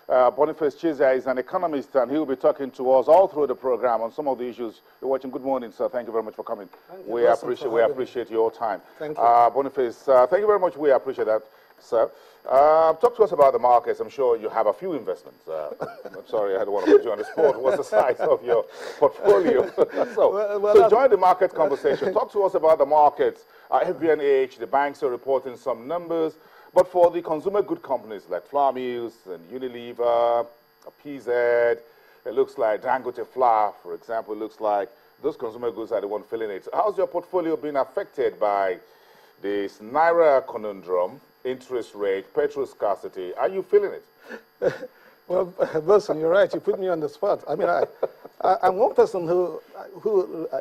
Boniface Chizia is an economist, and he will be talking to us all through the program on some of the issues you're watching. Good morning, sir. Thank you very much for coming. We appreciate your time. Thank you. Boniface, thank you very much. We appreciate that, sir. Talk to us about the markets. I'm sure you have a few investments. I'm sorry, I don't want to put you on the spot. What's the size of your portfolio? so join the market conversation. Talk to us about the markets. FBNH, the banks are reporting some numbers. But for the consumer good companies like Flour Mills and Unilever, PZ, it looks like Dangote Flour, for example, it looks like those consumer goods are the one feeling it. How's your portfolio been affected by this Naira conundrum, interest rate, petrol scarcity? Are you feeling it? Well, Wilson, you're right. You put me on the spot. I mean, I'm one person who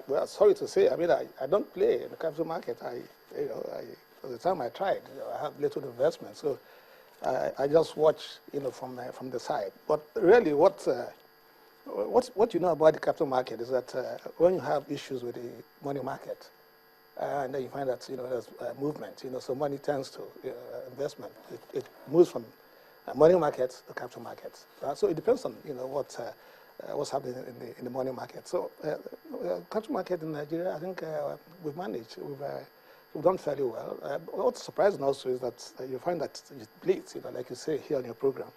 well, sorry to say, I mean, I don't play in the capital market. At the time I tried, I have little investment, so I just watch, from the side. But really, what you know about the capital market is that when you have issues with the money market, and then you find that there's movement, so money tends to investment. It moves from money markets to capital markets. So it depends on what's happening in the money market. So capital market in Nigeria, I think we've managed. We've done fairly well. What's surprising also is that you find that it bleeds, like you say here on your program.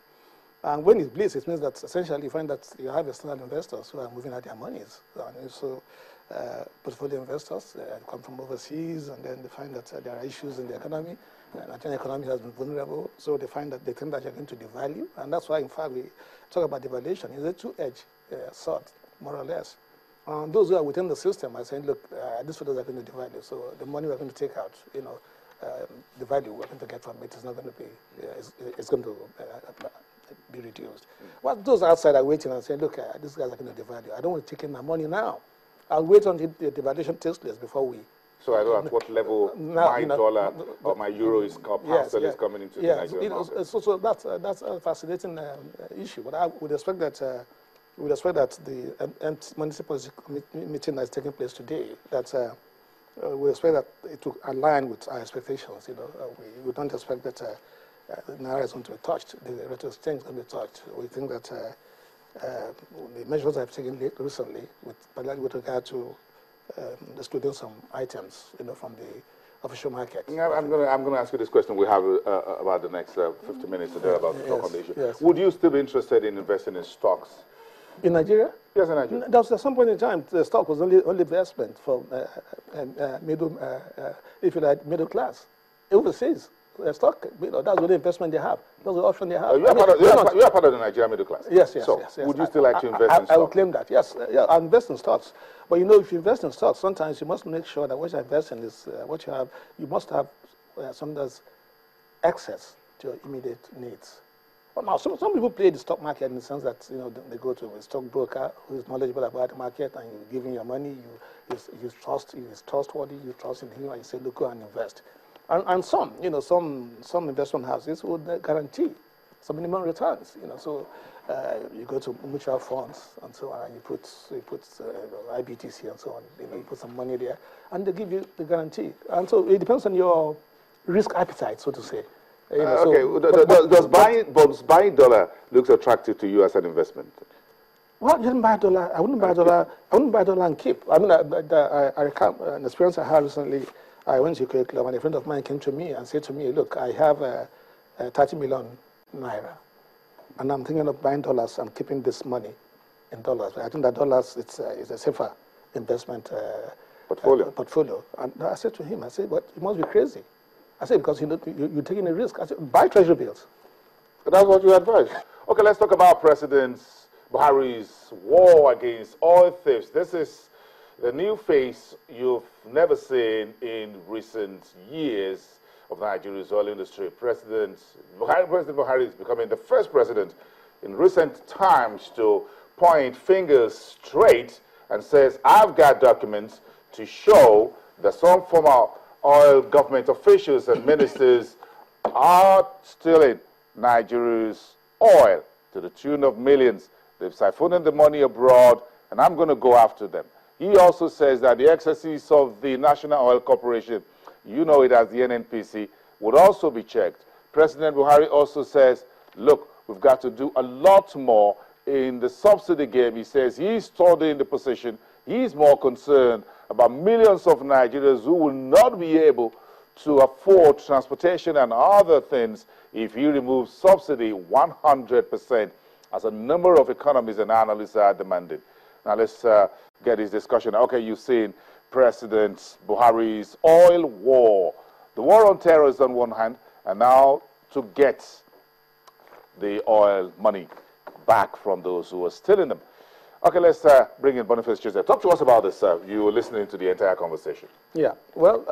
And when it bleeds, it means that essentially you find that you have external investors who are moving out their monies. So portfolio investors come from overseas, and then they find that there are issues in the economy. The Nigerian economy has been vulnerable, so they find that they think that you're going to devalue. And that's why, in fact, we talk about devaluation. It's a two-edged sword, more or less. Those who are within the system are saying, look, these fellows are going to devalue, so the money we're going to take out, the value we're going to get from it is not going to be, it's going to be reduced. Well, those outside are waiting and saying, look, these guys are going to devalue. I don't want to take in my money now. I'll wait until the devaluation takes place before we. So I don't know at what level my dollar or my euro is is coming into the Nigerian market. So that's a fascinating issue. But I would expect that. We would expect that the municipal meeting that is taking place today, that we expect that it will align with our expectations. We don't expect that Naira is going to be touched, the rate of exchange is going to be touched. We think that the measures I've taken recently, particularly with regard to excluding some items, from the official market. I'm going to ask you this question. We have about the next 50 minutes to talk on the issue. Yes. Would you still be interested in investing in stocks? In Nigeria? Yes, in Nigeria. There was at some point in time, the stock was only investment for middle class. Overseas, the stock, that's the only investment they have. That's the option they have. You are part of the Nigerian middle class. Yes. Would you still like to invest in stocks? I would claim that. Yes, I invest in stocks. But if you invest in stocks, sometimes you must make sure that what you invest in is what you have. You must have some that's excess to your immediate needs. Well, now, some people play the stock market in the sense that they go to a stockbroker who is knowledgeable about the market, and you give him your money. You trust, he is trustworthy. You trust in him, and you say, "Look, go and invest." And some investment houses would guarantee some minimum returns. So you go to mutual funds and so on, and you put IBTC and so on. You put some money there, and they give you the guarantee. And so it depends on your risk appetite, so to say. Does buying dollar looks attractive to you as an investment? Well, you didn't buy dollar. I wouldn't buy dollar. I wouldn't buy dollar and keep. I mean, I recall an experience I had recently. I went to a club, and a friend of mine came to me and said to me, "Look, I have 30 million naira, and I'm thinking of buying dollars and keeping this money in dollars. I think that dollars is a safer investment portfolio." And I said to him, "But you must be crazy." I said, because you're taking a risk. I said, buy treasury bills. That's what you advise. Okay, let's talk about President Buhari's war against oil thieves. This is the new face you've never seen in recent years of Nigeria's oil industry. President Buhari is becoming the first president in recent times to point fingers straight and says, I've got documents to show that some former oil government officials and ministers are stealing Nigeria's oil to the tune of millions. They've siphoned the money abroad, and I'm going to go after them. He also says that the excesses of the National Oil Corporation, you know it as the NNPC, would also be checked. President Buhari also says, look, we've got to do a lot more in the subsidy game. He says he's studying the position. He's more concerned about millions of Nigerians who will not be able to afford transportation and other things if he removes subsidy 100%, as a number of economists and analysts are demanding. Now let's get this discussion. Okay, you've seen President Buhari's oil war. The war on terror is on one hand, and now to get the oil money back from those who are stealing them. Okay, let's bring in Boniface Joseph. Talk to us about this. You were listening to the entire conversation. Yeah, well,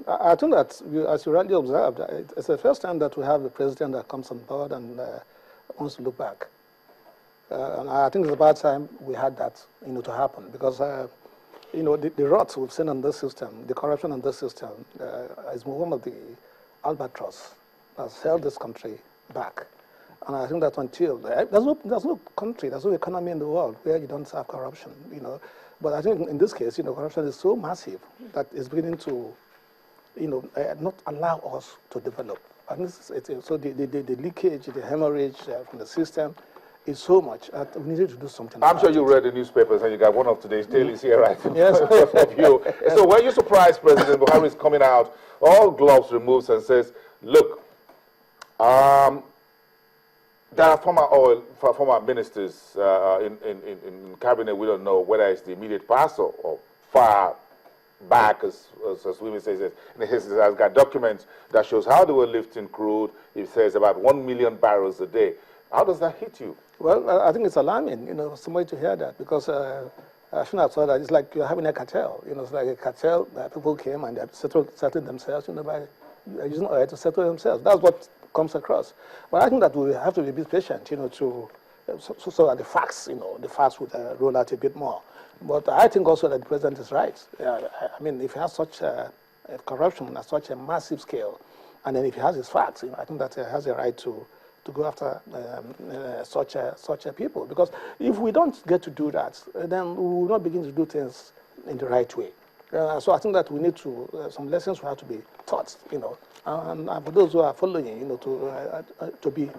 I think that, as you rightly observed, it's the first time that we have a president that comes on board and wants to look back. And I think it's about time we had that, to happen, because, the rots we've seen in this system, the corruption in this system, is one of the albatross that's held this country back. And I think that until there's no country, there's no economy in the world where you don't have corruption, But I think in this case, corruption is so massive that it's beginning to, not allow us to develop. And so the leakage, the hemorrhage from the system is so much that we need to do something. I'm sure you read the newspapers and you got one of today's dailies here, right? Yes. Of you. So were you surprised President Buhari is coming out, all gloves removed, and says, look, there are former ministers in cabinet. We don't know whether it's the immediate past or far back, as women say. And he has got documents that shows how they were lifting crude. He says about 1 million barrels a day. How does that hit you? Well, I think it's alarming, somebody to hear that, because I shouldn't have thought that. It's like you're having a cartel. It's like a cartel that people came and they settled themselves, by using oil to settle themselves. That's what comes across. But I think that we have to be a bit patient, so that the facts, would roll out a bit more. But I think also that the president is right. I mean, if he has such corruption at such a massive scale, and then if he has his facts, I think that he has a right to go after such a people. Because if we don't get to do that, then we will not begin to do things in the right way. So I think that we need to, some lessons will have to be taught, and for those who are following, to be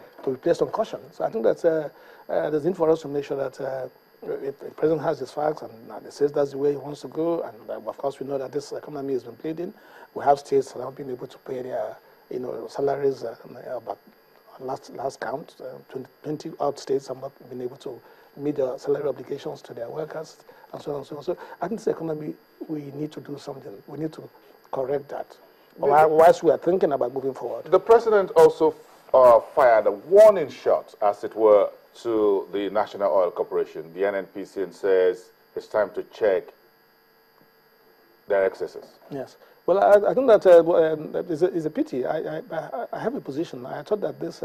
placed on caution. So I think that there's need for us to make sure that if the president has his facts and he says that's the way he wants to go, and of course we know that this economy has been bleeding. We have states that have been able to pay their, salaries about last count, 20 odd states have not been able to meet their salary obligations to their workers, and so on and so on. So I think the economy, we need to do something. We need to correct that, whilst we are thinking about moving forward. The president also fired a warning shot, as it were, to the National Oil Corporation, the NNPC, and says it's time to check their excesses. Yes. Well, I think that is a pity. I have a position. I thought that this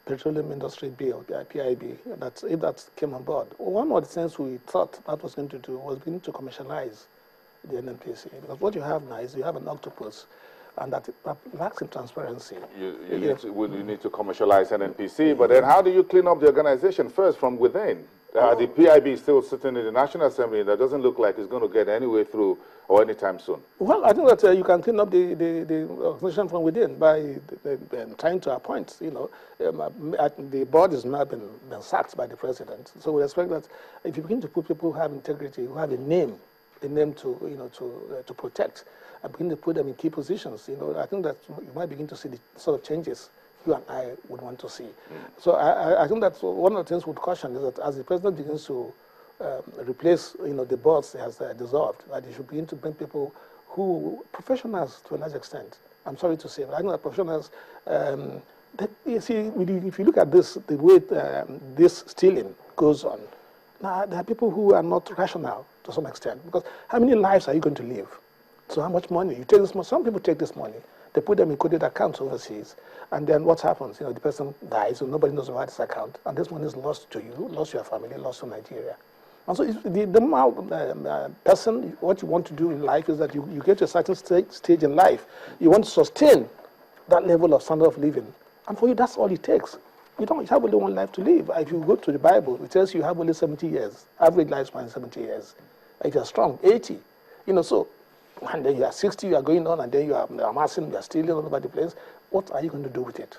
petroleum industry bill, PIB, that if that came on board, one of the things we thought that was going to do was we need to commercialize the NNPC. Because what you have now is you have an octopus, and that lacks in transparency. You need to commercialize NNPC, but then how do you clean up the organization first from within? The PIB is still sitting in the National Assembly. That doesn't look like it's going to get any way through or anytime soon. Well, I think that you can clean up the organization from within by trying to appoint. The board has not been sacked by the president. So we expect that if you begin to put people who have integrity, who have a name to protect, and begin to put them in key positions, I think that you might begin to see the sort of changes you and I would want to see. So I think that one of the things with caution is that as the president begins to replace, the boards he has dissolved, that he should begin to bring people who, professionals to a large extent. I'm sorry to say, but I think that professionals, you see, if you look at this, the way this stealing goes on, now there are people who are not rational to some extent, because how many lives are you going to live? So how much money? You take this money, some people take this money, they put them in coded accounts overseas, and then what happens? The person dies, so nobody knows about this account, and this money is lost to you, lost to your family, lost to Nigeria. And so the normal person, what you want to do in life is that you get to a certain stage in life, you want to sustain that level of standard of living, and for you, that's all it takes. You have only one life to live. If you go to the Bible, it tells you have only 70 years, average lifespan is 70 years. If you're strong, 80. So, and then you are 60, you are going on, and then you are amassing, you are stealing all over the place. What are you going to do with it?